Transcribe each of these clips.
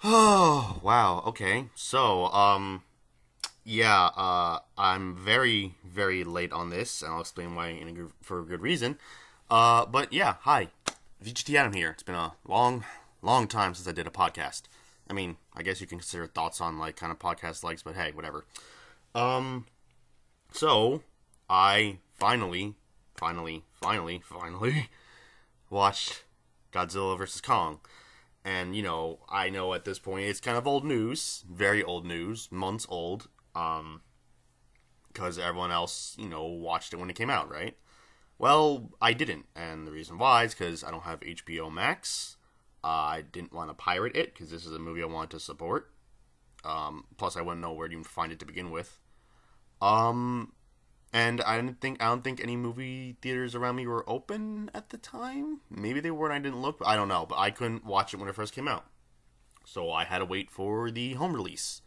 Oh, wow. Okay. So, yeah, I'm very, very late on this, and I'll explain why for a good reason. But yeah, hi. VGT Adam here. It's been a long, long time since I did a podcast. I mean, I guess you can consider thoughts on, like, kind of podcast likes, but hey, whatever. Um, so, I finally watched Godzilla vs. Kong. And, I know at this point it's kind of old news, very old news, months old, because everyone else, watched it when it came out, right? Well, I didn't, and the reason why is because I don't have HBO Max. I didn't want to pirate it because this is a movie I wanted to support. Plus, I wouldn't know where to even find it to begin with. Um, and I don't think any movie theaters around me were open at the time. Maybe they were, and I didn't look. I don't know, but I couldn't watch it when it first came out. So I had to wait for the home release.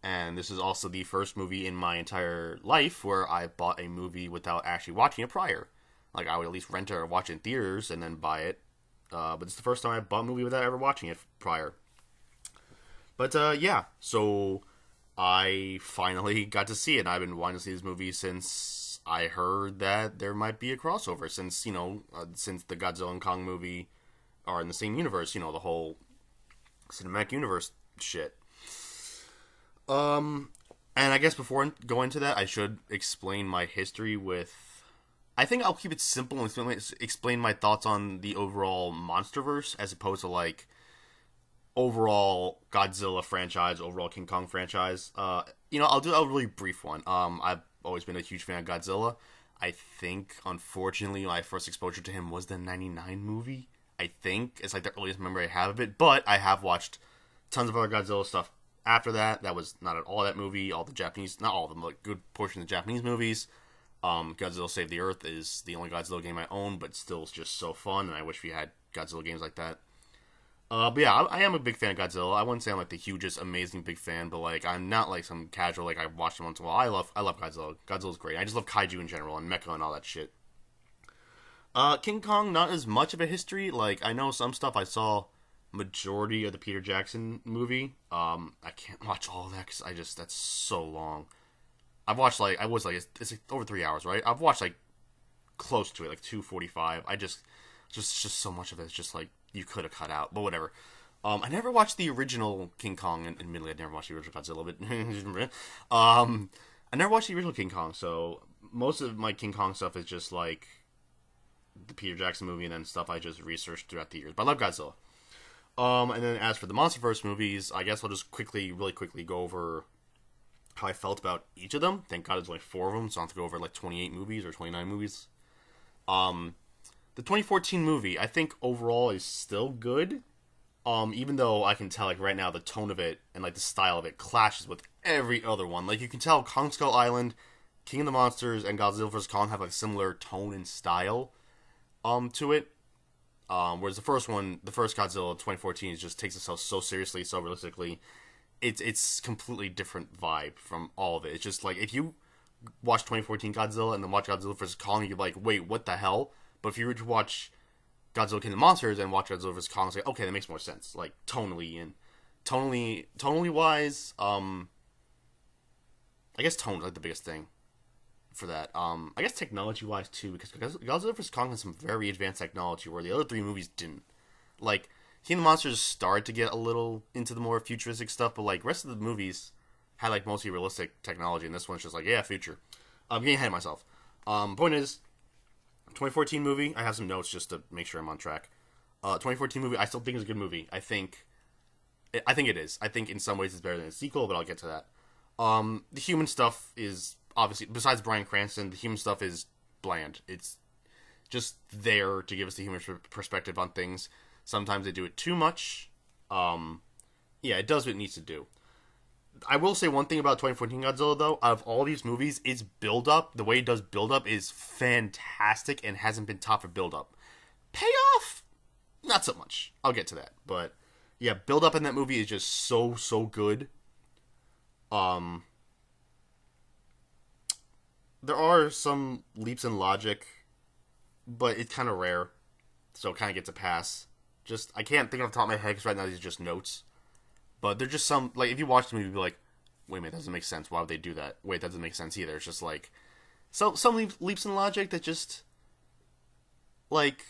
And this is also the first movie in my entire life where I bought a movie without actually watching it prior. Like, I would at least rent it or watch it in theaters and then buy it. But it's the first time I bought a movie without ever watching it prior. But yeah, so I finally got to see it. And I've been wanting to see this movie since I heard that there might be a crossover. Since the Godzilla and Kong movie are in the same universe, the whole cinematic universe shit. Um, and I guess before going into that, I should explain my history with. I think I'll keep it simple and explain my thoughts on the overall MonsterVerse as opposed to like overall Godzilla franchise, overall King Kong franchise. I'll do a really brief one. I've always been a huge fan of Godzilla. I think, unfortunately, my first exposure to him was the '99 movie. I think it's like the earliest memory I have of it, but I have watched tons of other Godzilla stuff after that. That was not at all that movie. All the Japanese, not all of them, but a good portion of the Japanese movies. Godzilla Save the Earth is the only Godzilla game I own, but still just so fun, and I wish we had Godzilla games like that. But yeah, I am a big fan of Godzilla. I wouldn't say I'm like the hugest, amazing big fan, but like I'm not like some casual like I watch him once in a while. I love Godzilla. Godzilla's great. I just love kaiju in general and mecha and all that shit. King Kong, not as much of a history. Like I know some stuff. I saw majority of the Peter Jackson movie. I can't watch all of that because that's so long. I've watched like I was like it's like over 3 hours, right? I've watched like close to it, like 2:45. Just so much of it. It's just like you could have cut out, but whatever. I never watched the original King Kong, and admittedly, I never watched the original Godzilla, but I never watched the original King Kong, so most of my King Kong stuff is just like the Peter Jackson movie and then stuff I just researched throughout the years. But I love Godzilla. And then as for the MonsterVerse movies, I guess I'll just really quickly go over how I felt about each of them. Thank God there's only four of them, so I don't have to go over like 28 movies or 29 movies. Um, the 2014 movie, I think overall is still good. Even though I can tell like right now the tone of it and like the style of it clashes with every other one. Like you can tell Kong Skull Island, King of the Monsters, and Godzilla vs Kong have like similar tone and style to it. Whereas the first Godzilla 2014, just takes itself so seriously, so realistically. It's completely different vibe from all of it. It's just like if you watch 2014 Godzilla and then watch Godzilla vs Kong, you're like, wait, what the hell? But if you were to watch Godzilla King of the Monsters and watch Godzilla vs Kong, it's like, okay, that makes more sense. Like tonally wise, I guess tone is like the biggest thing for that. I guess technology wise too, because Godzilla vs Kong has some very advanced technology where the other three movies didn't. Like King of the Monsters started to get a little into the more futuristic stuff, but like rest of the movies had like mostly realistic technology, and this one's just like yeah, future. I'm getting ahead of myself. Point is, 2014 movie. I have some notes just to make sure I'm on track. 2014 movie. I still think is a good movie. I think it is. I think in some ways it's better than the sequel, but I'll get to that. The human stuff is obviously besides Bryan Cranston, the human stuff is bland. It's just there to give us the human perspective on things. Sometimes they do it too much. Yeah, it does what it needs to do. I will say one thing about 2014 Godzilla though. Out of all these movies, its build up, the way it does build up, is fantastic and hasn't been topped for build up. Payoff, not so much. I'll get to that, but yeah, build up in that movie is just so good. Um, there are some leaps in logic, but it's kind of rare, so it kind of gets a pass. Just I can't think off the top of my head because right now these are just notes. But they're just some like if you watch the movie, you'll be like, wait a minute, that doesn't make sense. Why would they do that? Wait, that doesn't make sense either. It's just like some leaps in logic that just like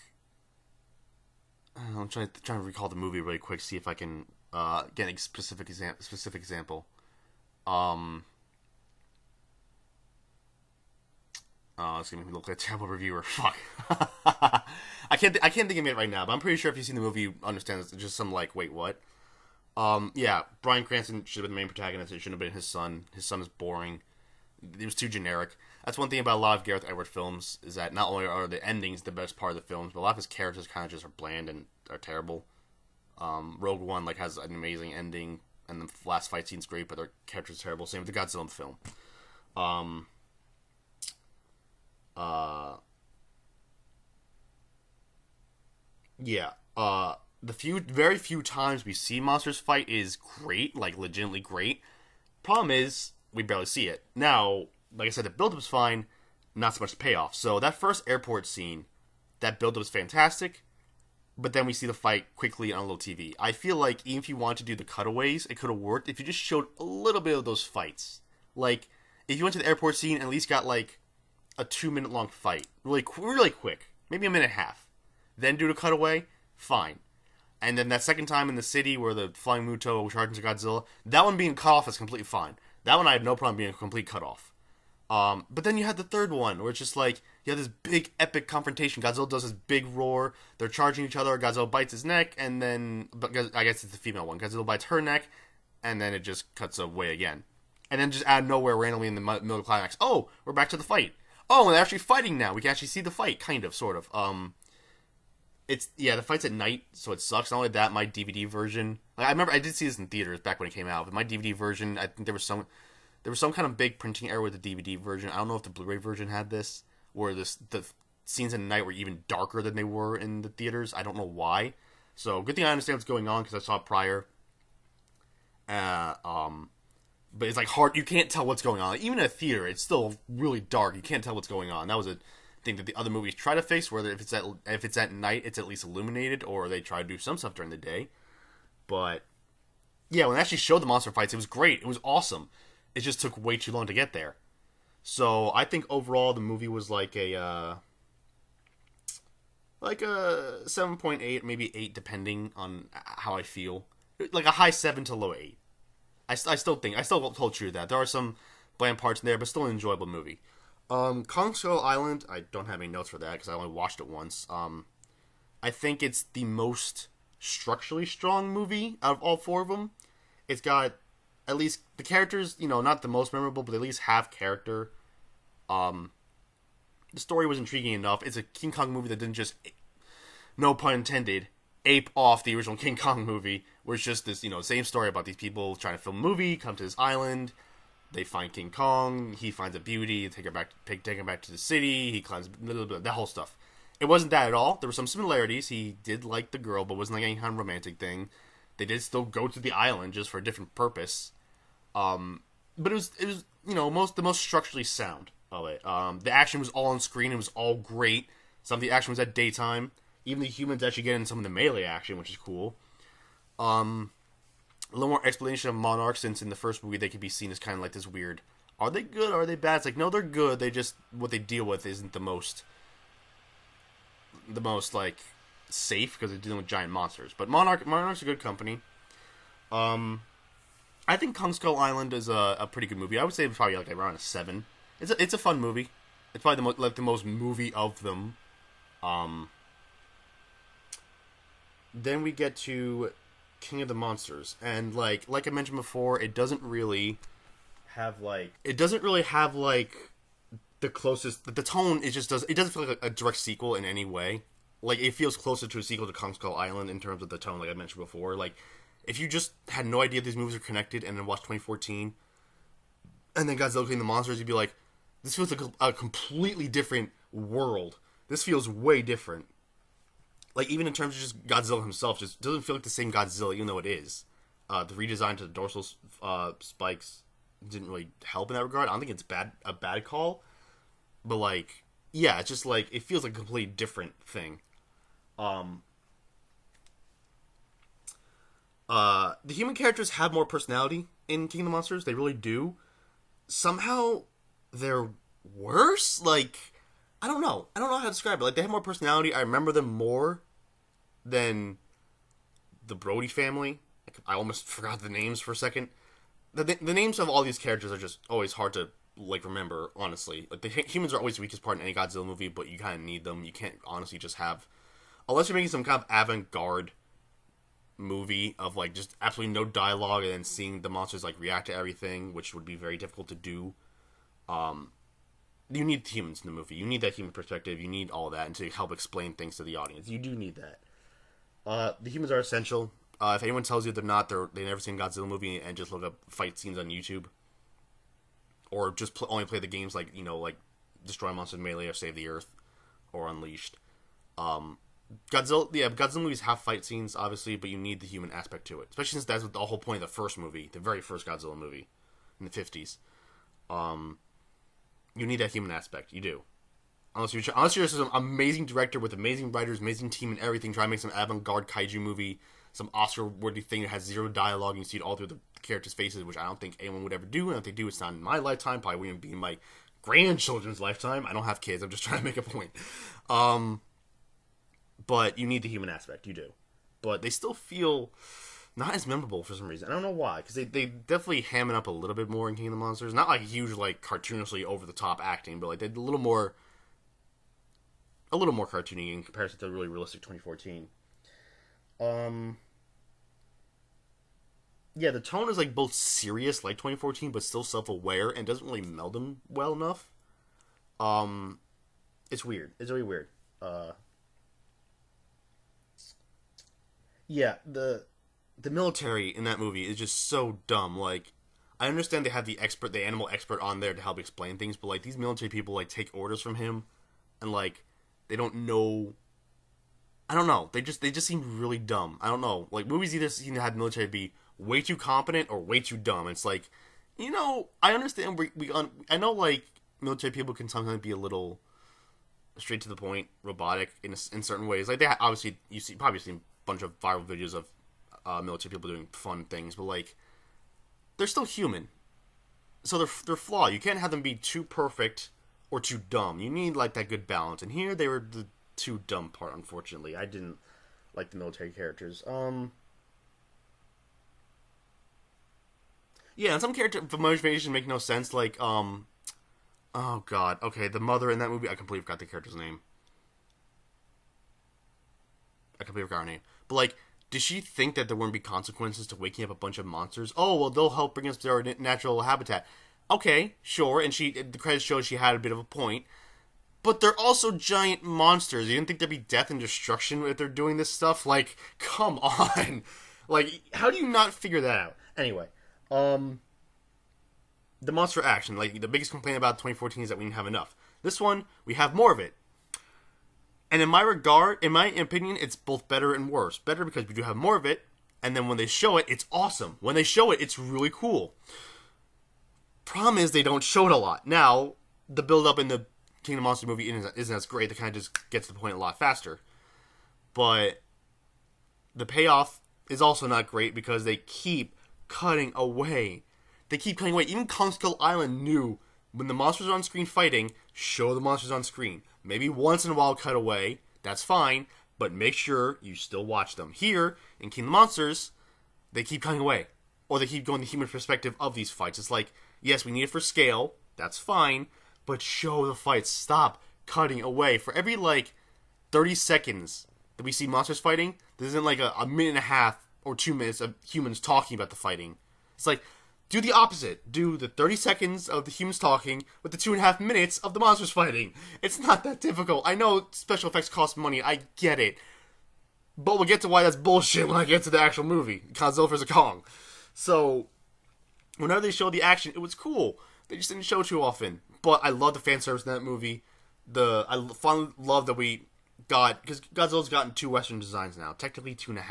I don't know, I'm trying to recall the movie really quick, see if I can get a specific example. Um, it's gonna look like a terrible reviewer. Fuck. I can't think of it right now, but I'm pretty sure if you've seen the movie, you understand it's just some like, wait, what? Yeah, Bryan Cranston should have been the main protagonist. It shouldn't have been his son. His son is boring. It was too generic. That's one thing about a lot of Gareth Edwards films is that not only are the endings the best part of the films, but a lot of his characters kind of just are bland and are terrible. Rogue One like has an amazing ending, and the last fight scene's great, but their characters are terrible. Same with the Godzilla film. Um, uh, yeah. The very few times we see monsters fight is great, like legitimately great. Problem is, we barely see it. Now, like I said, the build-up is fine, not so much the payoff. So that first airport scene, that build-up is fantastic, but then we see the fight quickly on a little TV. I feel like even if you wanted to do the cutaways, it could have worked if you just showed a little bit of those fights. Like, if you went to the airport scene and at least got like a 2 minute long fight, really quick, maybe a minute and a half, then do the cutaway, fine. And then that second time in the city where the flying Muto charged into Godzilla, that one being cut off is completely fine. That one I had no problem being a complete cut off. But then you had the third one where it's just like you have this big epic confrontation. Godzilla does this big roar. They're charging each other. Godzilla bites his neck, and then I guess it's the female one. Godzilla bites her neck, and then it just cuts away again. And then just out of nowhere, randomly in the middle of the climax, oh, we're back to the fight. Oh, and they're actually fighting now. We can actually see the fight, kind of, sort of. The fight's at night, so it sucks. Not only that, my DVD version. Like, I remember I did see this in theaters back when it came out, but my DVD version, I think there was some kind of big printing error with the DVD version. I don't know if the Blu-ray version had this, where the scenes at night were even darker than they were in the theaters. I don't know why. So good thing I understand what's going on because I saw it prior. But it's like hard. You can't tell what's going on. Like, even in a theater, it's still really dark. You can't tell what's going on. That was a thing that the other movies try to fix. Whether if it's at night, it's at least illuminated, or they try to do some stuff during the day. But yeah, when they actually showed the monster fights, it was great. It was awesome. It just took way too long to get there. So I think overall the movie was like a 7.8, maybe 8, depending on how I feel. Like a high 7 to low 8. I still hold true to that. There are some bland parts in there, but still an enjoyable movie. Kong Skull Island, I don't have any notes for that because I only watched it once. I think it's the most structurally strong movie out of all four of them. It's got at least the characters, not the most memorable, but at least have character. The story was intriguing enough. It's a King Kong movie that didn't just, no pun intended, ape off the original King Kong movie, where it's just this, same story about these people trying to film a movie, come to this island, they find King Kong, he finds a beauty, take him back to the city, he climbs, that whole stuff. It wasn't that at all. There were some similarities. He did like the girl, but wasn't like any kind of romantic thing. They did still go to the island just for a different purpose. But it was the most structurally sound of it. The action was all on screen. It was all great. Some of the action was at daytime. Even the humans actually get in some of the melee action, which is cool. A little more explanation of Monarch, since in the first movie they could be seen as kind of like this weird, are they good or are they bad? It's like, no, they're good. They just, what they deal with isn't the most like safe because they're dealing with giant monsters. But Monarch's a good company. I think Kong Skull Island is a pretty good movie. I would say it's probably like around a 7. It's a fun movie. It's probably the most movie of them. Then we get to King of the Monsters, and like I mentioned before, it doesn't really have like the closest. The tone it doesn't feel like a direct sequel in any way. Like, it feels closer to a sequel to Kong Skull Island in terms of the tone, like I mentioned before. Like, if you just had no idea these movies are connected and then watched 2014 and then Godzilla King of the Monsters, you'd be like, this feels like a completely different world. This feels way different. Like, even in terms of just Godzilla himself, just doesn't feel like the same Godzilla, even though it is. The redesign to the dorsal spikes didn't really help in that regard. I don't think it's a bad call. But, like, yeah, it's just like, it feels like a completely different thing. The human characters have more personality in King of the Monsters. They really do. Somehow, they're worse. Like, I don't know. I don't know how to describe it. Like, they have more personality. I remember them more than the Brody family. I almost forgot the names for a second. The names of all these characters are just always hard to like remember. Honestly, like the humans are always the weakest part in any Godzilla movie, but you kind of need them. You can't honestly just have, unless you're making some kind of avant-garde movie of like just absolutely no dialogue and then seeing the monsters like react to everything, which would be very difficult to do. You need humans in the movie. You need that human perspective. You need all that, and to help explain things to the audience, you do need that. The humans are essential. If anyone tells you they're not, they've never seen a Godzilla movie and just look up fight scenes on YouTube, or just only play the games like like Destroy Monsters Melee or Save the Earth or Unleashed. Godzilla movies have fight scenes, obviously, but you need the human aspect to it, especially since that's the whole point of the first movie, the very first Godzilla movie in the 50s. You need that human aspect. You do. Unless you're just an amazing director with amazing writers, amazing team, and everything, try to make some avant-garde kaiju movie, some Oscar-worthy thing that has zero dialogue, and you see it all through the characters' faces, which I don't think anyone would ever do. And if they do, it's not in my lifetime. Probably wouldn't be in my grandchildren's lifetime. I don't have kids. I'm just trying to make a point. But you need the human aspect. You do. But they still feel not as memorable for some reason. I don't know why. Because they definitely ham it up a little bit more in King of the Monsters. Not like huge, like, cartoonishly over-the-top acting, but like they did a little more cartoony in comparison to the really realistic 2014. Yeah, the tone is like both serious, like 2014, but still self-aware, and doesn't really meld them well enough. It's weird. It's really weird. Yeah, the military in that movie is just so dumb. Like, I understand they have the animal expert on there to help explain things, but like these military people like take orders from him, and like they don't know. I don't know. They just seem really dumb. I don't know. Like movies either seem to have the military be way too competent or way too dumb. It's like, I understand I know like military people can sometimes be a little straight to the point, robotic in certain ways. Like they obviously probably seen a bunch of viral videos of military people doing fun things, but like they're still human, so they're flawed. You can't have them be too perfect or too dumb. You need like that good balance. And here they were the too dumb part. Unfortunately, I didn't like the military characters. Yeah, and some character motivation make no sense. Like oh god, okay, the mother in that movie, I completely forgot the character's name. I completely forgot her name. But like, did she think that there wouldn't be consequences to waking up a bunch of monsters? Oh, well, they'll help bring us to our natural habitat. Okay, sure, and the credits show she had a bit of a point. But they're also giant monsters. You didn't think there'd be death and destruction if they're doing this stuff? Like, come on. Like, how do you not figure that out? Anyway, the monster action. Like, the biggest complaint about 2014 is that we didn't have enough. This one, we have more of it. And in my opinion, it's both better and worse. Better because we do have more of it, and then when they show it, it's awesome. When they show it, it's really cool. Problem is, they don't show it a lot. Now, the build-up in the King of the Monsters movie isn't as great. They kind of just gets to the point a lot faster. But the payoff is also not great because they keep cutting away. Even Kong Skull Island knew when the monsters are on screen fighting, show the monsters on screen. Maybe once in a while cut away, that's fine, but make sure you still watch them. Here, in King of the Monsters, they keep cutting away. Or they keep going the human perspective of these fights. It's like, yes, we need it for scale, that's fine, but show the fights. Stop cutting away. For every, 30 seconds that we see monsters fighting, there isn't, a minute and a half or 2 minutes of humans talking about the fighting. It's like, do the opposite. Do the 30 seconds of the humans talking with the 2.5 minutes of the monsters fighting. It's not that difficult. I know special effects cost money. I get it. But we'll get to why that's bullshit when I get to the actual movie. Godzilla vs. Kong. So, whenever they showed the action, it was cool. They just didn't show too often. But I love the fan service in that movie. I finally love that we got... Because Godzilla's gotten 2 Western designs now. Technically 2.5.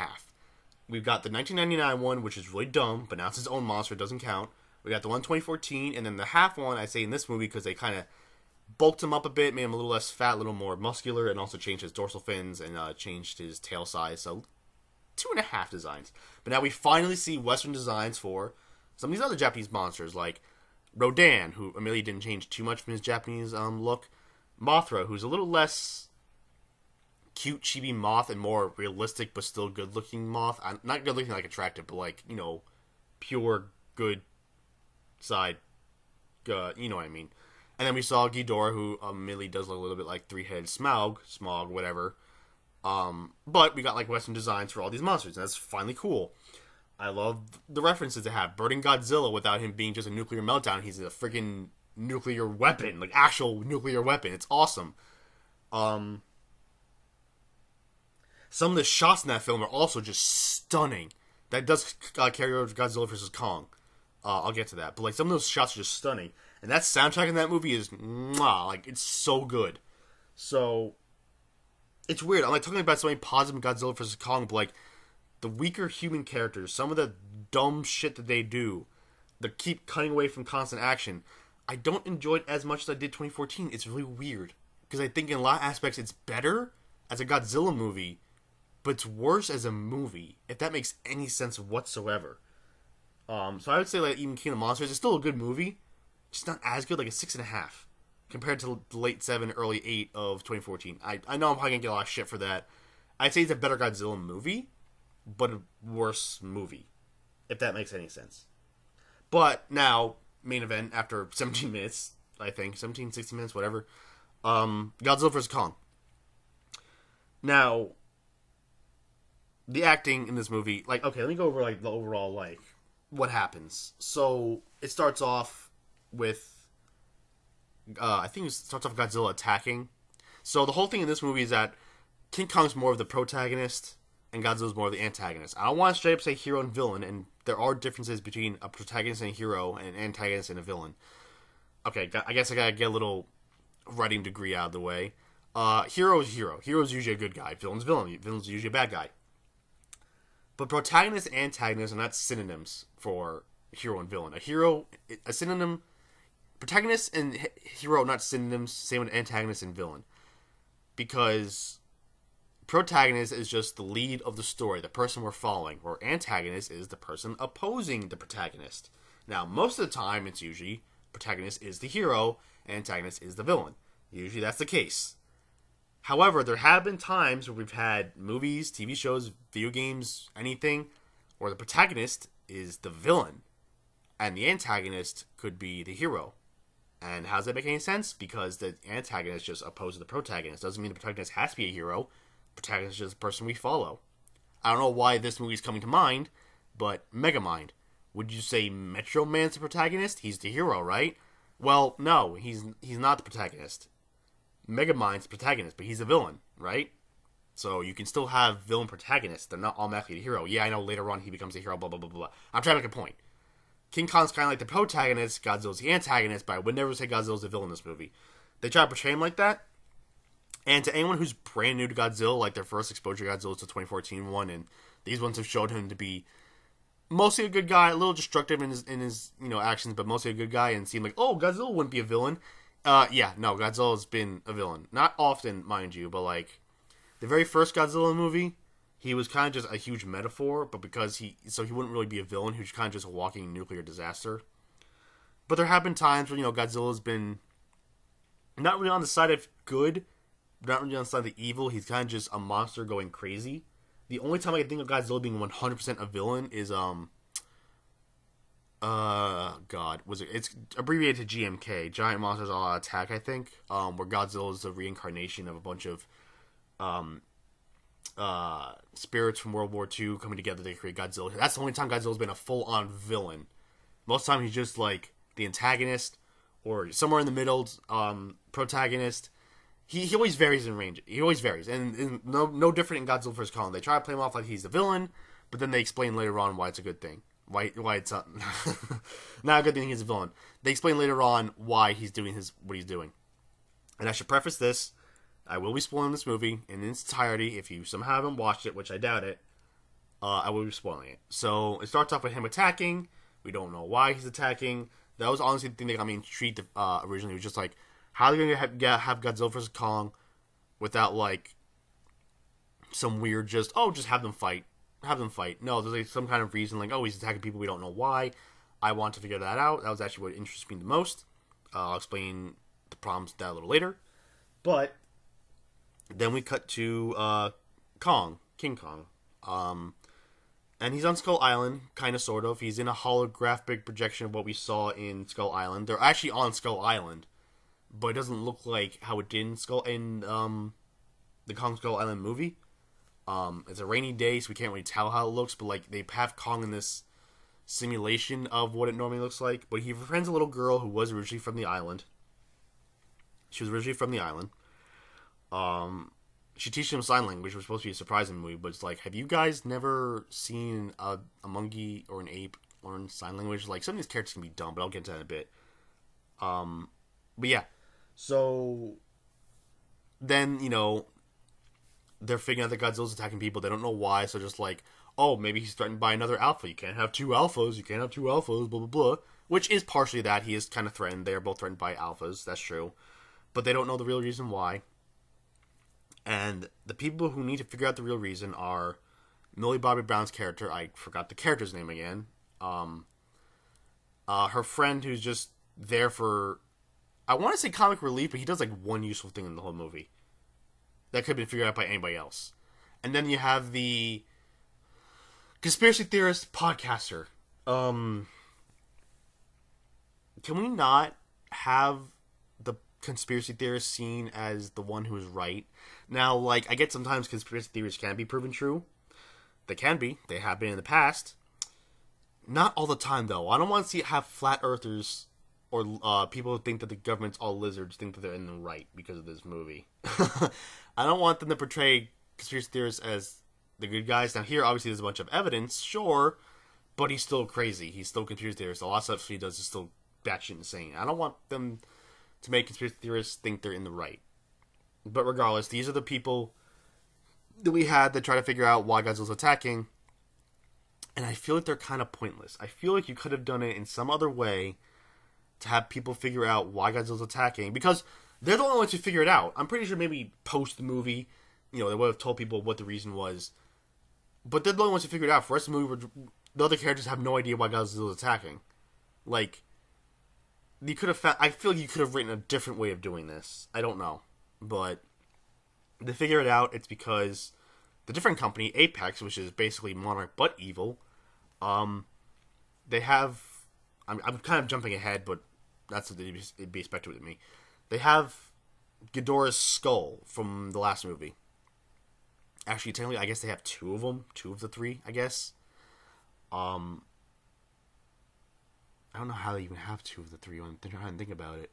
We've got the 1999 one, which is really dumb, but now it's his own monster, it doesn't count. We got the one 2014, and then the half one, I say in this movie, because they kind of bulked him up a bit, made him a little less fat, a little more muscular, and also changed his dorsal fins, and changed his tail size, so 2.5 designs. But now we finally see Western designs for some of these other Japanese monsters, like Rodan, who admittedly didn't change too much from his Japanese look. Mothra, who's a little less cute, chibi moth and more realistic but still good-looking moth. Not good-looking like attractive, but like, pure good side. You know what I mean. And then we saw Ghidorah, who admittedly does look a little bit like three-headed Smog, whatever. But we got like Western designs for all these monsters, and that's finally cool. I love the references they have. Burning Godzilla without him being just a nuclear meltdown. He's a freaking nuclear weapon, like actual nuclear weapon. It's awesome. Some of the shots in that film are also just stunning. That does carry over to Godzilla vs. Kong. I'll get to that. But like some of those shots are just stunning. And that soundtrack in that movie is like it's so good. So it's weird. I'm like talking about so many positive Godzilla vs. Kong, but like the weaker human characters, some of the dumb shit that they do, that keep cutting away from constant action, I don't enjoy it as much as I did 2014. It's really weird. Because I think in a lot of aspects it's better as a Godzilla movie, but it's worse as a movie, if that makes any sense whatsoever. So I would say like even King of Monsters is still a good movie, just not as good, like a 6.5 compared to the late 7, early 8 of 2014. I know I'm probably gonna get a lot of shit for that. I'd say it's a better Godzilla movie, but a worse movie, if that makes any sense. But now, main event after 17 minutes, I think 17, 16 minutes, whatever. Godzilla vs. Kong. Now, the acting in this movie, like, okay, let me go over like the overall like what happens. So it starts off with I think it starts off Godzilla attacking. So the whole thing in this movie is that King Kong's more of the protagonist and Godzilla's more of the antagonist. I don't want to straight up say hero and villain, and there are differences between a protagonist and a hero and an antagonist and a villain. Okay, I guess I gotta get a little writing degree out of the way. Hero is hero. Hero is usually a good guy. Villain's villain. Villain's usually a bad guy. But protagonist and antagonist are not synonyms for hero and villain. A synonym, protagonist and hero are not synonyms, same with antagonist and villain. Because protagonist is just the lead of the story, the person we're following, where antagonist is the person opposing the protagonist. Now, most of the time, it's usually protagonist is the hero, antagonist is the villain. Usually that's the case. However, there have been times where we've had movies, TV shows, video games, anything, where the protagonist is the villain, and the antagonist could be the hero. And how does that make any sense? Because the antagonist just opposed to the protagonist. Doesn't mean the protagonist has to be a hero. The protagonist is just the person we follow. I don't know why this movie is coming to mind, but Megamind. Would you say Metro Man's the protagonist? He's the hero, right? Well, no, he's not the protagonist. Megamind's the protagonist, but he's a villain, right? So you can still have villain protagonists. They're not automatically the hero. Yeah, I know later on he becomes a hero, blah, blah, blah, blah. I'm trying to make a point. King Kong's kind of like the protagonist, Godzilla's the antagonist, but I would never say Godzilla's the villain in this movie. They try to portray him like that. And to anyone who's brand new to Godzilla, like their first exposure to Godzilla is the 2014 one, and these ones have showed him to be mostly a good guy, a little destructive in his actions, but mostly a good guy, and seem like, oh, Godzilla wouldn't be a villain. Yeah, no, Godzilla's been a villain. Not often, mind you, but like the very first Godzilla movie, he was kind of just a huge metaphor, but because he wouldn't really be a villain, he was kind of just a walking nuclear disaster. But there have been times where, Godzilla's been not really on the side of good, not really on the side of the evil. He's kind of just a monster going crazy. The only time I can think of Godzilla being 100% a villain is, it's abbreviated to GMK, Giant Monsters All Out Attack, I think, where Godzilla is the reincarnation of a bunch of, spirits from World War II coming together to create Godzilla. That's the only time Godzilla's been a full-on villain. Most of the time he's just like the antagonist or somewhere in the middle, protagonist. He always varies in range. He always varies, and no different in Godzilla vs. Kong. They try to play him off like he's the villain, but then they explain later on why it's a good thing. Why it's not a good thing he's a villain. They explain later on why he's doing what he's doing. And I should preface this. I will be spoiling this movie in its entirety. If you somehow haven't watched it, which I doubt it, I will be spoiling it. So, it starts off with him attacking. We don't know why he's attacking. That was honestly the thing that got me intrigued originally. It was just like, how are they going to have Godzilla vs. Kong without, like, some weird just have them fight. have them fight. No, there's like some kind of reason, like, oh, he's attacking people, we don't know why. I want to figure that out. That was actually what interests me the most. I'll explain the problems with that a little later. But then we cut to King Kong. And he's on Skull Island, kind of, sort of. He's in a holographic projection of what we saw in Skull Island. They're actually on Skull Island, but it doesn't look like how it did in the Kong Skull Island movie. It's a rainy day, so we can't really tell how it looks, but like they have Kong in this simulation of what it normally looks like. But he befriends a little girl who was originally from the island. She was originally from the island. She teaches him sign language, which was supposed to be a surprise in the movie, but it's like, have you guys never seen a monkey or an ape learn sign language? Like, some of these characters can be dumb, but I'll get into that in a bit. But yeah, so then, you know, they're figuring out that Godzilla's attacking people. They don't know why, so just like, oh, maybe he's threatened by another alpha. You can't have two alphas, blah, blah, blah. Which is partially that. He is kind of threatened. They are both threatened by alphas, that's true. But they don't know the real reason why. And the people who need to figure out the real reason are Millie Bobby Brown's character. I forgot the character's name again. Her friend who's just there for, I want to say comic relief, but he does like one useful thing in the whole movie. That could have been figured out by anybody else. And then you have the conspiracy theorist podcaster. Can we not have the conspiracy theorist seen as the one who is right? Now, like, I get sometimes conspiracy theories can be proven true. They can be. They have been in the past. Not all the time, though. I don't want to have flat earthers or people who think that the government's all lizards think that they're in the right because of this movie. I don't want them to portray conspiracy theorists as the good guys. Now, here, obviously, there's a bunch of evidence, sure, but he's still crazy. He's still a conspiracy theorist. A lot of stuff he does is still batshit insane. I don't want them to make conspiracy theorists think they're in the right. But regardless, these are the people that we had that try to figure out why Godzilla's attacking. And I feel like they're kind of pointless. I feel like you could have done it in some other way to have people figure out why Godzilla's attacking. Because they're the only ones who figure it out. I'm pretty sure maybe post the movie, you know, they would have told people what the reason was. But they're the only ones who figured it out. For the rest of the movie, the other characters have no idea why Godzilla's attacking. Like, you could have found, I feel like you could have written a different way of doing this. I don't know. But they figure it out. It's because the different company, Apex, which is basically Monarch but evil, they have, I'm kind of jumping ahead, but that's what it'd be expected with me. They have Ghidorah's skull from the last movie. Actually, technically, I guess they have two of them. Two of the three, I guess. I don't know how they even have two of the three. I'm trying to think about it.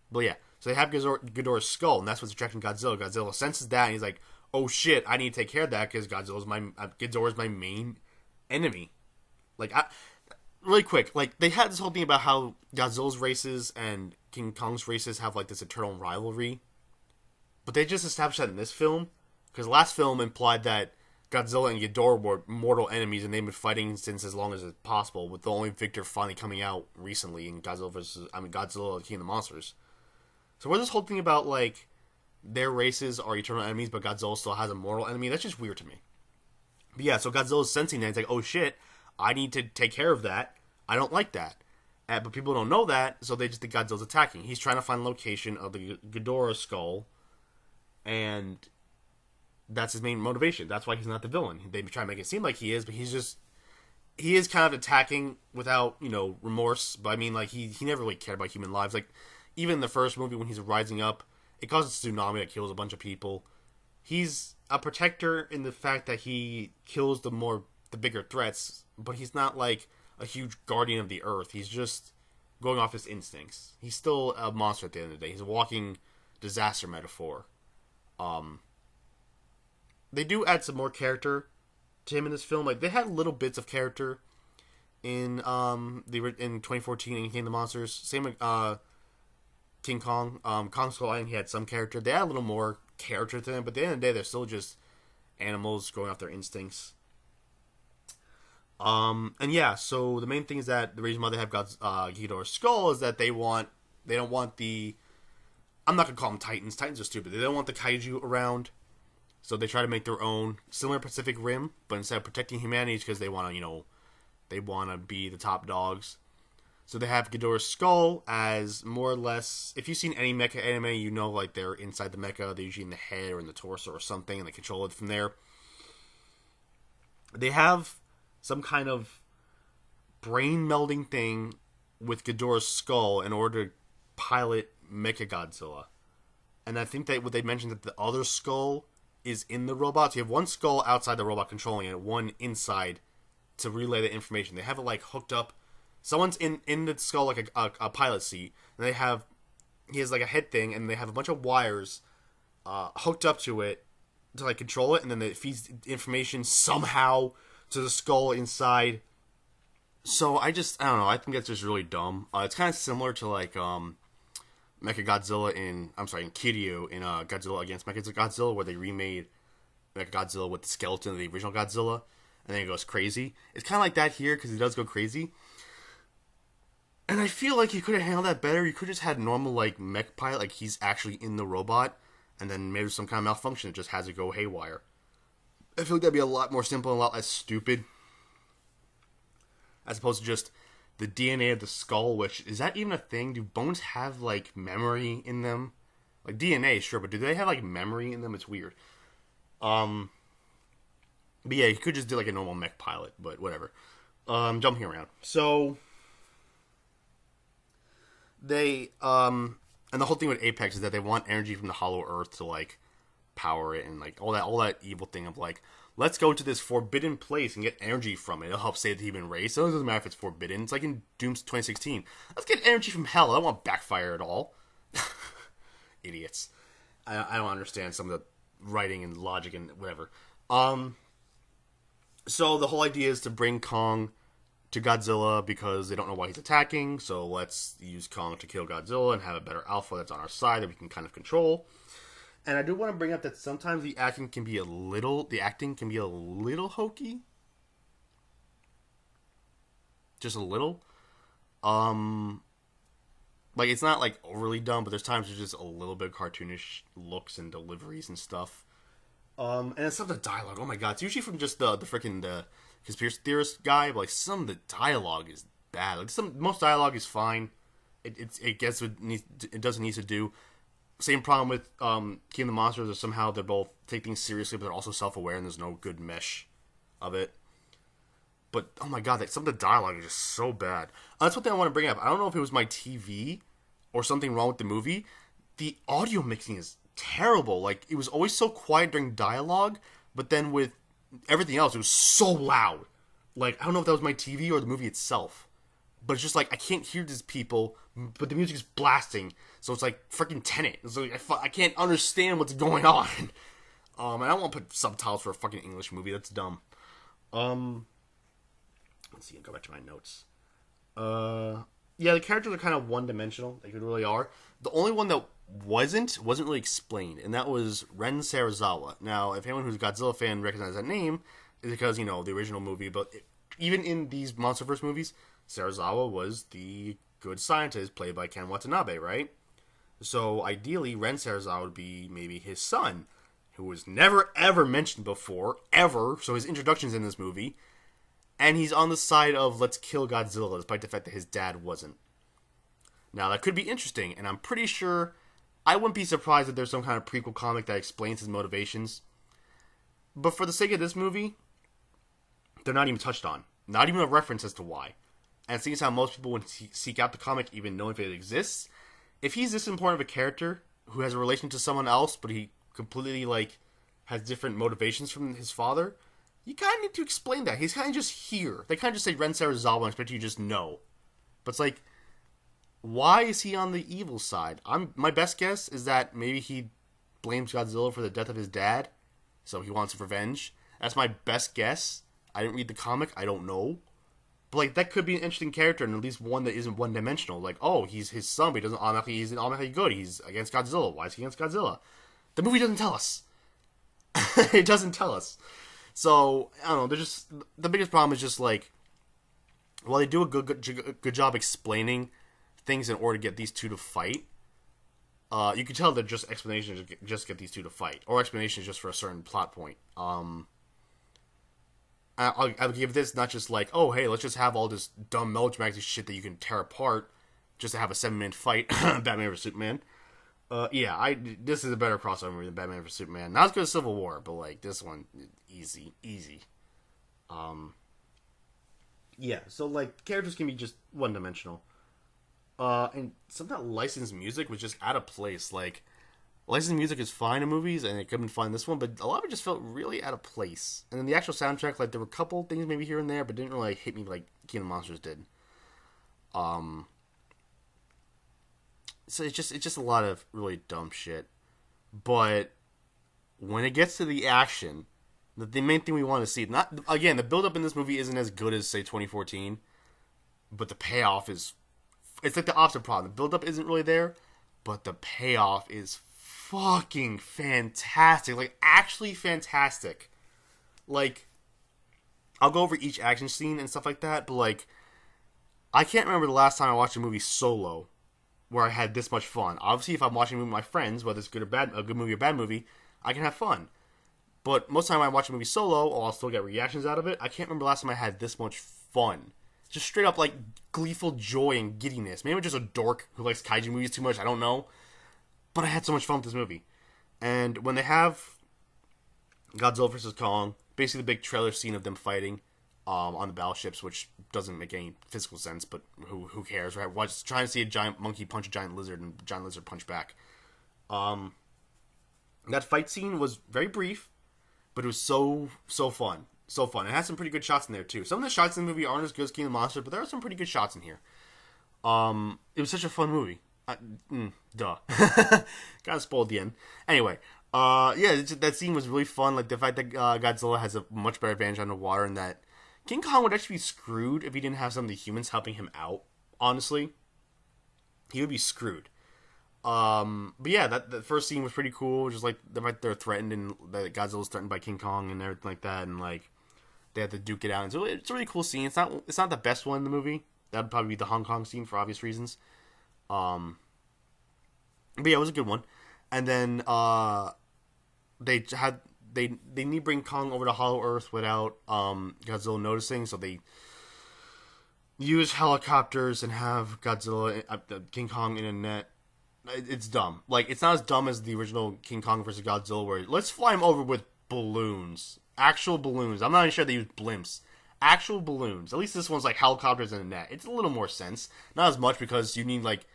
But yeah, so they have Ghidorah's skull, and that's what's attracting Godzilla. Godzilla senses that, and he's like, oh shit, I need to take care of that, because Ghidorah's my main enemy. Like, really quick, like, they had this whole thing about how Godzilla's races and King Kong's races have, like, this eternal rivalry. But they just established that in this film, because the last film implied that Godzilla and Ghidorah were mortal enemies, and they've been fighting since as long as it's possible, with the only victor finally coming out recently in Godzilla King of the Monsters. So what's this whole thing about, like, their races are eternal enemies, but Godzilla still has a mortal enemy? That's just weird to me. But yeah, so Godzilla's sensing that. He's like, oh shit, I need to take care of that. I don't like that. But people don't know that, so they just think Godzilla's attacking. He's trying to find the location of the Ghidorah skull, and that's his main motivation. That's why he's not the villain. They try to make it seem like he is, but he is kind of attacking without, you know, remorse. But I mean, like, he never really cared about human lives. Like, even in the first movie when he's rising up, it causes a tsunami that kills a bunch of people. He's a protector in the fact that he kills the bigger threats, but he's not like a huge guardian of the earth. He's just going off his instincts. He's still a monster at the end of the day. He's a walking disaster metaphor. They do add some more character to him in this film. Like, they had little bits of character in 2014 in King of the Monsters. Same with King Kong. Kong Skull Island, he had some character. They had a little more character to them, but at the end of the day, they're still just animals going off their instincts. And yeah, so the main thing is that the reason why they have Ghidorah's skull is that they don't want the, I'm not gonna call them Titans. Titans are stupid. They don't want the kaiju around. So they try to make their own similar Pacific Rim, but instead of protecting humanity, because they want to, they want to be the top dogs. So they have Ghidorah's skull as more or less, if you've seen any mecha anime, you know, like, they're inside the mecha, they're usually in the head or in the torso or something, and they control it from there. They have some kind of brain-melding thing with Ghidorah's skull in order to pilot Mechagodzilla. And I think that what they mentioned that the other skull is in the robot. So you have one skull outside the robot controlling it, one inside to relay the information. They have it, like, hooked up. Someone's in the skull, like a pilot seat, and he has like a head thing, and they have a bunch of wires hooked up to it to, like, control it, and then it feeds information somehow to the skull inside. So I don't know, I think that's just really dumb. It's kind of similar to, like, Mechagodzilla in Kiryu in Godzilla against Mechagodzilla, where they remade Mechagodzilla with the skeleton of the original Godzilla, and then it goes crazy. It's kind of like that here, because he does go crazy. And I feel like you could have handled that better. You could have just had normal, like, mech pilot, like he's actually in the robot, and then maybe some kind of malfunction that just has it go haywire. I feel like that'd be a lot more simple and a lot less stupid. As opposed to just the DNA of the skull, which, is that even a thing? Do bones have, like, memory in them? Like, DNA, sure, but do they have, like, memory in them? It's weird. But yeah, you could just do, like, a normal mech pilot, but whatever. Jumping around. So they, and the whole thing with Apex is that they want energy from the Hollow Earth to, like, power it, and, like, all that evil thing of, like, let's go to this forbidden place and get energy from it. It'll help save the human race. So it doesn't matter if it's forbidden. It's like in Doom's 2016. Let's get energy from hell. I don't want backfire at all. Idiots. I don't understand some of the writing and logic and whatever. So the whole idea is to bring Kong to Godzilla because they don't know why he's attacking. So let's use Kong to kill Godzilla and have a better alpha that's on our side that we can kind of control. And I do want to bring up that sometimes the acting can be a little hokey. Just a little. Like, it's not, like, overly dumb, but there's times there's just a little bit cartoonish looks and deliveries and stuff. And it's some of the dialogue. Oh my god, it's usually from just the conspiracy theorist guy, but, like, some of the dialogue is bad. Like, most dialogue is fine. It gets what it does what it needs to do. Same problem with King of the Monsters, is somehow they're both take things seriously, but they're also self-aware, and there's no good mesh of it. But, oh my god, some of the dialogue is just so bad. That's one thing I want to bring up. I don't know if it was my TV or something wrong with the movie. The audio mixing is terrible. Like, it was always so quiet during dialogue, but then with everything else, it was so loud. Like, I don't know if that was my TV or the movie itself. But it's just like, I can't hear these people, but the music is blasting. So it's like freaking Tenet. It's like, I can't understand what's going on. And I don't want to put subtitles for a fucking English movie. That's dumb. Let's see, go back to my notes. Yeah, the characters are kind of one-dimensional. They really are. The only one that wasn't really explained, and that was Ren Serizawa. Now, if anyone who's a Godzilla fan recognizes that name, it's because, the original movie, but even in these MonsterVerse movies, Serizawa was the good scientist played by Ken Watanabe, right? So, ideally, Ren Serizawa would be maybe his son, who was never, ever mentioned before, ever, so his introduction's in this movie, and he's on the side of let's kill Godzilla, despite the fact that his dad wasn't. Now, that could be interesting, and I'm pretty sure, I wouldn't be surprised if there's some kind of prequel comic that explains his motivations. But for the sake of this movie, they're not even touched on. Not even a reference as to why. And seeing as how most people would seek out the comic even knowing if it exists, if he's this important of a character who has a relation to someone else, but he completely, like, has different motivations from his father, you kind of need to explain that. He's kind of just here. They kind of just say Ren Serizawa and expect you to just know. But it's like, why is he on the evil side? My best guess is that maybe he blames Godzilla for the death of his dad, so he wants revenge. That's my best guess. I didn't read the comic. I don't know. But, like, that could be an interesting character, and at least one that isn't one-dimensional. Like, oh, he's his son, but he's automatically good. He's against Godzilla. Why is he against Godzilla? The movie doesn't tell us. It doesn't tell us. So, I don't know, the biggest problem is just, like, while they do a good job explaining things in order to get these two to fight, You can tell they're just explanations to just get these two to fight, or explanations just for a certain plot point. I'll give this not just like, oh hey, let's just have all this dumb melodramatic shit that you can tear apart just to have a 7-minute fight, Batman vs Superman. Yeah, this is a better crossover movie than Batman vs Superman. Not as good as Civil War, but like this one, easy. Yeah, so like characters can be just one dimensional. And some of that licensed music was just out of place. Like, licensed music is fine in movies, and it could have been fine in this one, but a lot of it just felt really out of place. And then the actual soundtrack, like, there were a couple things maybe here and there, but didn't really like, hit me like King of the Monsters did. So it's just a lot of really dumb shit. But when it gets to the action, the main thing we want to see, not again, the build up in this movie isn't as good as say 2014, but the payoff is, it's like the opposite problem. The build up isn't really there, but the payoff is fucking fantastic. Like, actually fantastic. Like, I'll go over each action scene and stuff like that, but like, I can't remember the last time I watched a movie solo where I had this much fun. Obviously, if I'm watching a movie with my friends, whether it's good or bad, a good movie or bad movie, I can have fun. But most of the time I watch a movie solo, or I'll still get reactions out of it, I can't remember the last time I had this much fun. Just straight up, like, gleeful joy and giddiness. Maybe I'm just a dork who likes kaiju movies too much, I don't know. But I had so much fun with this movie. And when they have Godzilla vs. Kong, basically the big trailer scene of them fighting on the battleships, which doesn't make any physical sense, but who cares, right? Watch, trying to see a giant monkey punch a giant lizard and a giant lizard punch back. That fight scene was very brief, but it was so fun. So fun. It has some pretty good shots in there, too. Some of the shots in the movie aren't as good as King of the Monsters, but there are some pretty good shots in here. It was such a fun movie. Duh. Kinda spoiled the end. Anyway, yeah, that scene was really fun. Like, the fact that Godzilla has a much better advantage on the water, and that King Kong would actually be screwed if he didn't have some of the humans helping him out, honestly. He would be screwed. But yeah, that first scene was pretty cool. Just like the fact they're threatened, and that Godzilla's threatened by King Kong and everything like that, and like they have to duke it out. And so it's a really cool scene. It's not the best one in the movie. That would probably be the Hong Kong scene for obvious reasons. But yeah, it was a good one. And then they need to bring Kong over to Hollow Earth without Godzilla noticing, so they use helicopters and have Godzilla, King Kong in a net. It's dumb. Like, it's not as dumb as the original King Kong vs. Godzilla, where let's fly him over with balloons. Actual balloons. I'm not even sure they use blimps. Actual balloons. At least this one's like helicopters in a net. It's a little more sense. Not as much, because you need like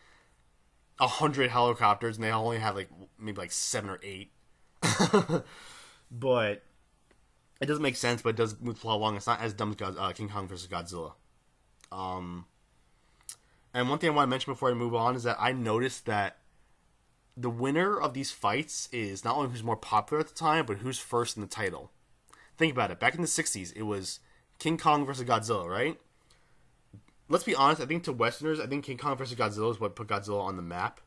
100 helicopters, and they only have like maybe like 7 or 8. But it doesn't make sense, but it does move along. It's not as dumb as King Kong vs. Godzilla. And one thing I want to mention before I move on is that I noticed that the winner of these fights is not only who's more popular at the time, but who's first in the title. Think about it. Back in the 60s, it was King Kong vs. Godzilla, right? Let's be honest, I think to Westerners, I think King Kong vs. Godzilla is what put Godzilla on the map.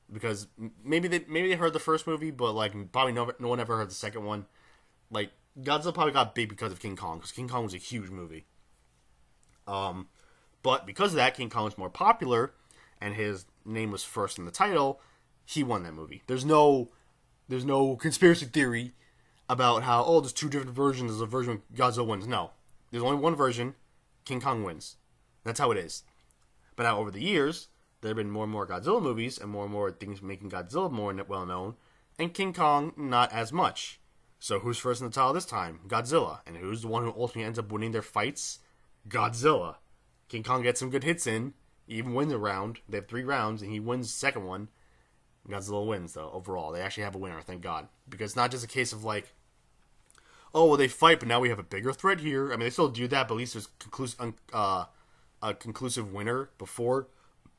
Because maybe they heard the first movie, but like probably no one ever heard the second one. Like, Godzilla probably got big because of King Kong, because King Kong was a huge movie. But because of that, King Kong was more popular, and his name was first in the title. He won that movie. There's no conspiracy theory about how, oh, there's two different versions. There's a version where Godzilla wins. No, there's only one version. King Kong wins. That's how it is. But now over the years, there have been more and more Godzilla movies, and more things making Godzilla more well known, and King Kong not as much. So who's first in the title this time? Godzilla. And who's the one who ultimately ends up winning their fights? Godzilla. King Kong gets some good hits in. He even wins a round. They have 3 rounds, and he wins the second one. Godzilla wins, though, overall. They actually have a winner, thank God. Because it's not just a case of, like, oh, well, they fight, but now we have a bigger threat here. I mean, they still do that, but at least there's a conclusive winner before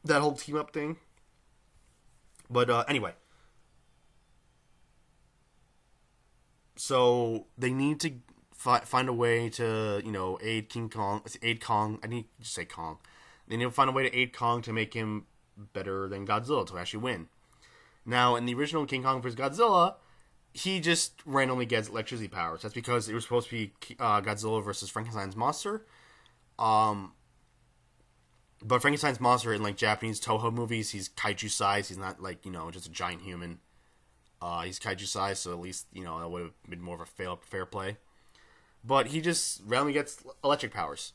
that whole team-up thing. But, anyway. So, they need to find a way to, aid Kong. I need to say Kong. They need to find a way to aid Kong to make him better than Godzilla, to actually win. Now, in the original King Kong vs. Godzilla, he just randomly gets electricity powers. That's because it was supposed to be Godzilla versus Frankenstein's monster. But Frankenstein's monster in like Japanese Toho movies, he's kaiju size. He's not like just a giant human. He's kaiju size, so at least that would have been more of a fair play. But he just randomly gets electric powers.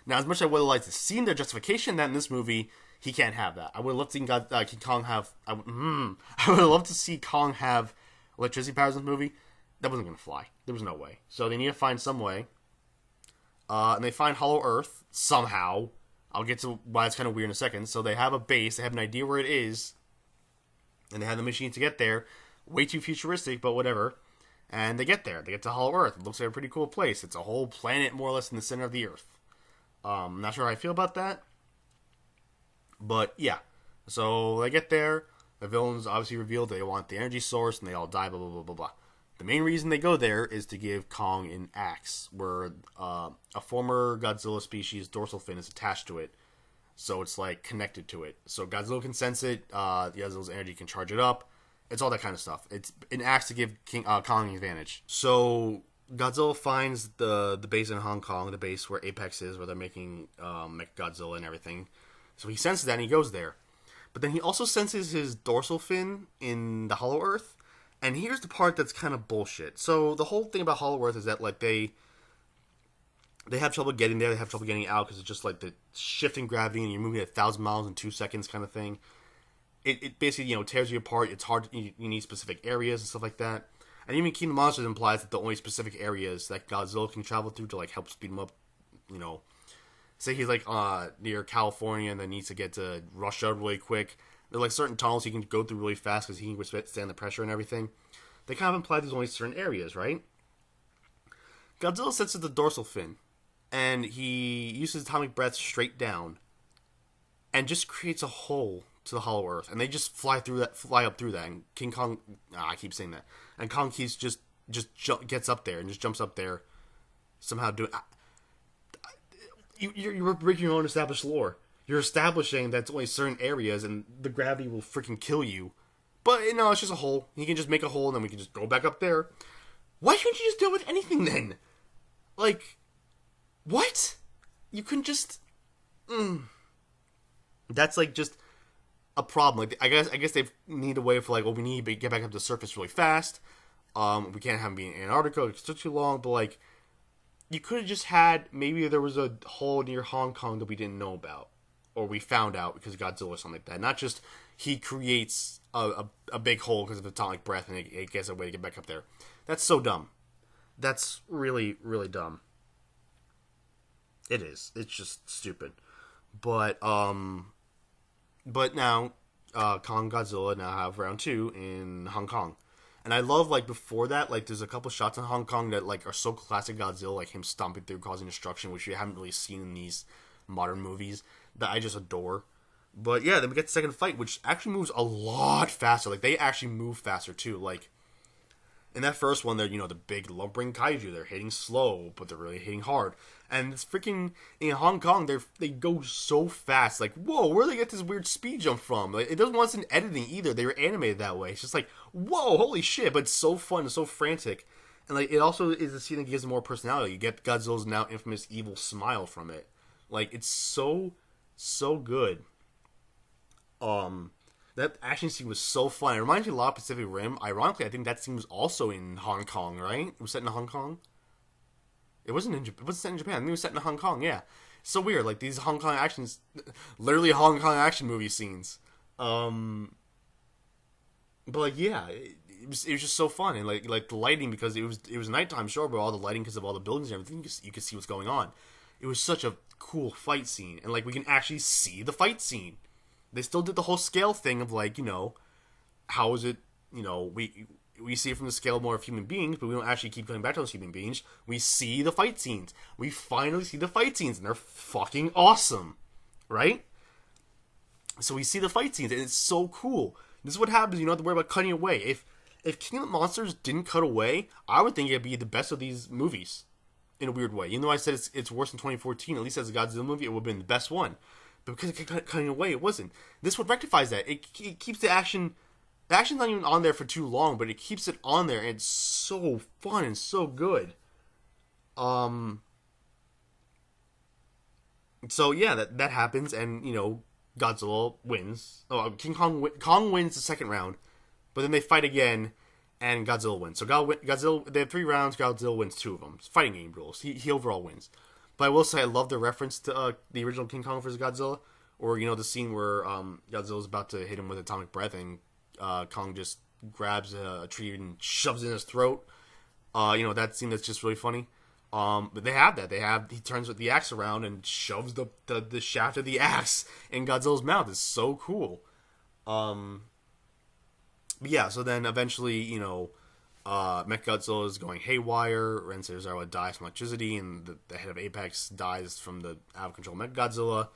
Now, as much as I would have liked to see their justification that in this movie, he can't have that. I would have loved to see King Kong have. I would have loved to see Kong have electricity powers in this movie. That wasn't gonna fly. There was no way. So they need to find some way. And they find Hollow Earth somehow. I'll get to why it's kind of weird in a second. So they have a base. They have an idea where it is. And they have the machine to get there. Way too futuristic, but whatever. And they get there. They get to Hollow Earth. It looks like a pretty cool place. It's a whole planet, more or less, in the center of the Earth. Not sure how I feel about that. But, yeah. So they get there. The villains obviously revealed they want the energy source, and they all die, blah, blah, blah, blah, blah. The main reason they go there is to give Kong an axe, where a former Godzilla species' dorsal fin is attached to it. So it's like connected to it. So Godzilla can sense it, Godzilla's energy can charge it up. It's all that kind of stuff. It's an axe to give Kong an advantage. So Godzilla finds the base in Hong Kong, the base where Apex is, where they're making Mechagodzilla and everything. So he senses that and he goes there. But then he also senses his dorsal fin in the Hollow Earth. And here's the part that's kind of bullshit. So the whole thing about Hollow Earth is that like they have trouble getting there, they have trouble getting out because it's just like the shifting gravity and you're moving at 1,000 miles in 2 seconds kind of thing. It basically tears you apart. It's hard. You need specific areas and stuff like that. And even King of the Monsters implies that the only specific areas that Godzilla can travel through to like help speed him up, say he's like near California and then needs to get to Russia really quick. There are like certain tunnels he can go through really fast because he can withstand the pressure and everything. They kind of imply there's only certain areas, right? Godzilla senses the dorsal fin, and he uses atomic breath straight down, and just creates a hole to the Hollow Earth, and they just fly up through that. And King Kong, I keep saying that, and Kong keeps just gets up there and just jumps up there, somehow doing. You're breaking your own established lore. You're establishing that it's only certain areas and the gravity will freaking kill you. But, it's just a hole. He can just make a hole and then we can just go back up there. Why couldn't you just do it with anything then? Like, what? You couldn't just... That's, like, just a problem. Like, I guess they need a way for, like, we need to get back up to the surface really fast. We can't have him be in Antarctica. It took too long, but, like, you could have just had... Maybe there was a hole near Hong Kong that we didn't know about. Or we found out because of Godzilla or something like that. Not just he creates a big hole because of atomic breath and it gets a way to get back up there. That's so dumb. That's really, really dumb. It is. It's just stupid. But now, Kong Godzilla now have round 2 in Hong Kong. And I love, like, before that, like, there's a couple shots in Hong Kong that, like, are so classic Godzilla, like him stomping through, causing destruction, which you haven't really seen in these modern movies, that I just adore. But yeah, then we get the second fight, which actually moves a lot faster. Like, they actually move faster too. Like, in that first one, they're, the big lumbering kaiju. They're hitting slow, but they're really hitting hard. And it's freaking, in Hong Kong, they go so fast. Like, whoa, where do they get this weird speed jump from? Like, it doesn't want us in editing either. They were animated that way. It's just like, whoa, holy shit. But it's so fun and so frantic. And, like, it also is a scene that gives it more personality. You get Godzilla's now infamous evil smile from it. Like, it's so good. That action scene was so fun. It reminds me a lot of Pacific Rim. Ironically, I think that scene was also in Hong Kong, right? It was set in Hong Kong? It wasn't set in Japan. I think it was set in Hong Kong, yeah. It's so weird. Like, these Hong Kong actions... Literally Hong Kong action movie scenes. But, like, yeah. It was just so fun. And, like the lighting, because it was nighttime, sure, but all the lighting because of all the buildings and everything, you could see what's going on. It was such a cool fight scene, and like we can actually see the fight scene. They still did the whole scale thing of like, how is it, we see it from the scale more of human beings, but we don't actually keep going back to those human beings. We see the fight scenes. We finally see the fight scenes, and they're fucking awesome, right? So we see the fight scenes, and it's so cool. This is what happens. You don't have to worry about cutting away. If King of the Monsters didn't cut away, I would think it'd be the best of these movies. In a weird way. Even though I said it's worse than 2014, at least as a Godzilla movie, it would have been the best one. But because it kept cutting away, it wasn't. This one rectifies that. It keeps the action... The action's not even on there for too long, but it keeps it on there, and it's so fun and so good. So yeah, that happens, and Godzilla wins. Oh, Kong wins the second round, but then they fight again, and Godzilla wins. So Godzilla, they have 3 rounds. Godzilla wins 2 of them. It's fighting game rules. He overall wins. But I will say I love the reference to the original King Kong vs. Godzilla, or the scene where Godzilla's about to hit him with atomic breath, and Kong just grabs a tree and shoves it in his throat. That scene that's just really funny. But they have that. He turns the axe around and shoves the shaft of the axe in Godzilla's mouth. It's so cool. But yeah, so then eventually, Mechagodzilla is going haywire. Rensei Ozawa dies from electricity, and the head of Apex dies from the out of control Mechagodzilla.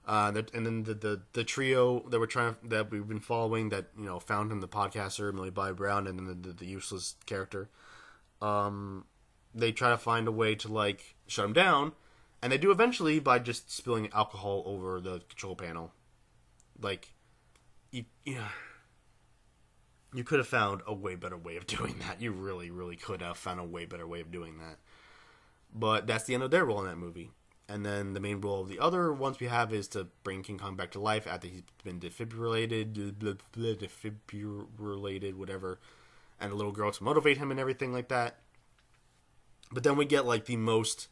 And then the trio that we've been following, that found him, the podcaster Millie Bobby Brown, and then the useless character. They try to find a way to shut him down, and they do eventually by just spilling alcohol over the control panel. You could have found a way better way of doing that. You really, really could have found a way better way of doing that. But that's the end of their role in that movie. And then the main role of the other ones we have is to bring King Kong back to life after he's been defibrillated, whatever, and a little girl to motivate him and everything like that. But then we get the most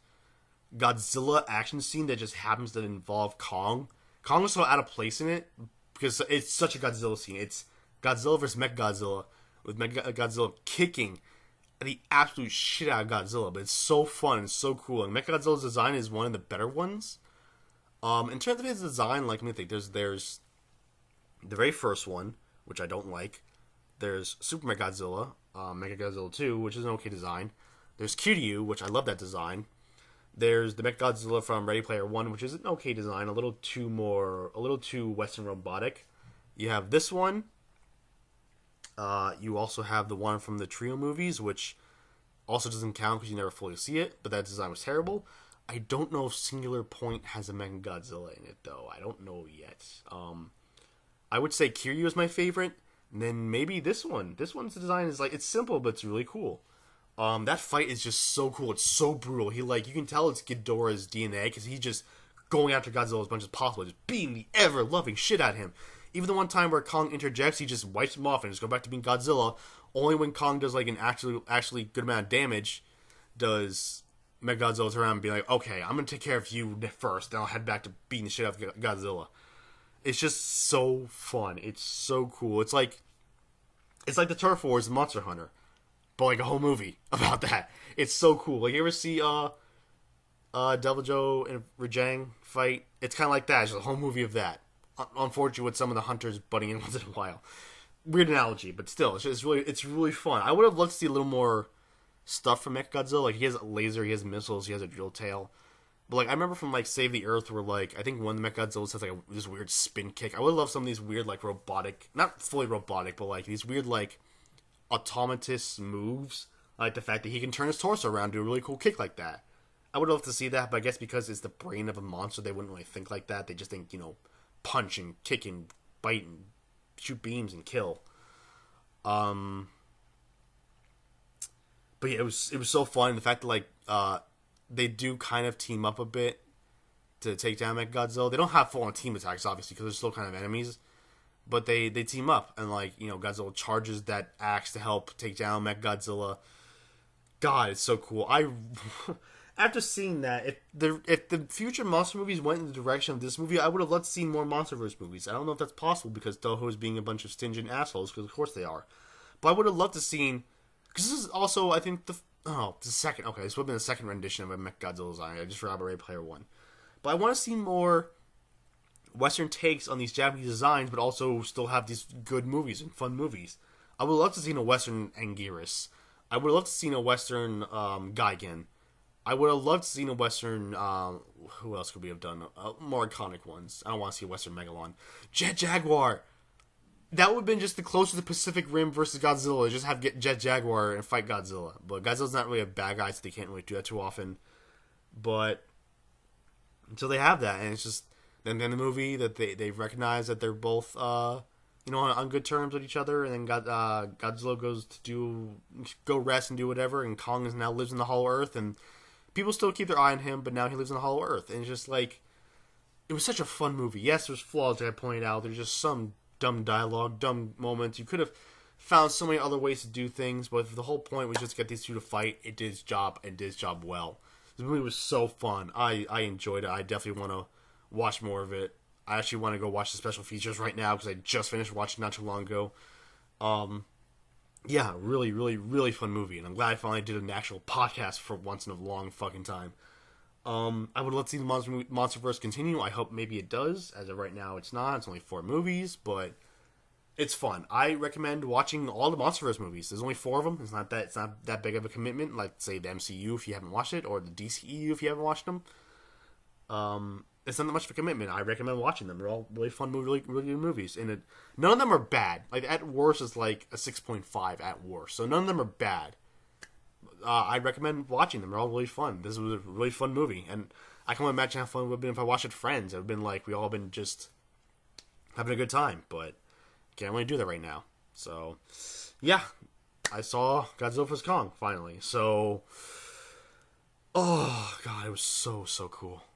Godzilla action scene that just happens to involve Kong. Kong is so out of place in it because it's such a Godzilla scene. It's Godzilla vs. Mechagodzilla, with Mechagodzilla kicking the absolute shit out of Godzilla. But it's so fun and so cool. And Mechagodzilla's design is one of the better ones. In terms of his design, let me think. There's the very first one, which I don't like. There's Super Mechagodzilla, Mechagodzilla 2, which is an okay design. There's Kiryu, which I love that design. There's the Mechagodzilla from Ready Player One, which is an okay design, a little too Western robotic. You have this one. You also have the one from the Trio movies, which also doesn't count because you never fully see it, but that design was terrible. I don't know if Singular Point has a Mechagodzilla in it, though. I don't know yet. I would say Kiryu is my favorite, and then maybe this one. This one's design is it's simple, but it's really cool. That fight is just so cool. It's so brutal. You can tell it's Ghidorah's DNA because he's just going after Godzilla as much as possible, just beating the ever-loving shit out of him. Even the one time where Kong interjects, he just wipes him off and just go back to being Godzilla. Only when Kong does an actually good amount of damage does Mechagodzilla turn around and be like, okay, I'm going to take care of you first, then I'll head back to beating the shit out of Godzilla. It's just so fun. It's so cool. It's like the Turf Wars and Monster Hunter, but a whole movie about that. It's so cool. You ever see Deviljho and Rajang fight? It's kind of like that. It's just a whole movie of that. Unfortunately, with some of the hunters butting in once in a while. Weird analogy, but still, it's really fun. I would have loved to see a little more stuff from Mechagodzilla. He has a laser, he has missiles, he has a drill tail. But I remember from Save the Earth, where I think one of the Mechagodzillas has this weird spin kick. I would love some of these weird robotic, not fully robotic, but these weird automatous moves. The fact that he can turn his torso around, do a really cool kick like that. I would love to see that, but I guess because it's the brain of a monster, they wouldn't really think like that. They just think punch and kick and bite and shoot beams and kill. But yeah, it was so fun. The fact that they do kind of team up a bit to take down Mechagodzilla. They don't have full on team attacks, obviously, because they're still kind of enemies. But they team up, and Godzilla charges that axe to help take down Mechagodzilla. God, it's so cool. After seeing that, if the future monster movies went in the direction of this movie, I would have loved to see more MonsterVerse movies. I don't know if that's possible because Toho is being a bunch of stringent assholes, because of course they are. But I would have loved to see, because this is also, I think, the second. Okay, this would have been the second rendition of a Mechagodzilla design. I just forgot about Ready Player One. But I want to see more Western takes on these Japanese designs, but also still have these good movies and fun movies. I would love to see a Western Anguirus. I would love to see a Western Gigan. I would have loved to see a Western, who else could we have done? More iconic ones. I don't want to see a Western Megalon. Jet Jaguar! That would have been just the closest to Pacific Rim versus Godzilla. Just have Jet Jaguar and fight Godzilla. But Godzilla's not really a bad guy, so they can't really do that too often. But, until they have that, and it's just, then in the movie, that they recognize that they're both, on good terms with each other, and then Godzilla goes to go rest and do whatever, and Kong now lives in the Hollow Earth, and people still keep their eye on him, but now he lives in the Hollow Earth. And it's just it was such a fun movie. Yes, there's flaws that I pointed out. There's just some dumb dialogue, dumb moments. You could have found so many other ways to do things, but if the whole point was just to get these two to fight, it did its job and did its job well. This movie was so fun. I enjoyed it. I definitely want to watch more of it. I actually want to go watch the special features right now because I just finished watching not too long ago. Yeah, really, really, really fun movie, and I'm glad I finally did an actual podcast for once in a long fucking time. I would love to see the MonsterVerse continue. I hope maybe it does. As of right now, it's not. It's only 4 movies, but it's fun. I recommend watching all the MonsterVerse movies. There's only 4 of them. It's not that big of a commitment. Like say the MCU if you haven't watched it, or the DCEU if you haven't watched them. It's not that much of a commitment. I recommend watching them. They're all really fun, really, really good movies, and none of them are bad. Like at worst, it's like a 6.5 at worst. So none of them are bad. I recommend watching them. They're all really fun. This was a really fun movie, and I can imagine how fun it would have been if I watched it with friends. It would have been like we all been just having a good time, but can't really do that right now. So, yeah, I saw Godzilla vs. Kong finally. So, oh god, it was so cool.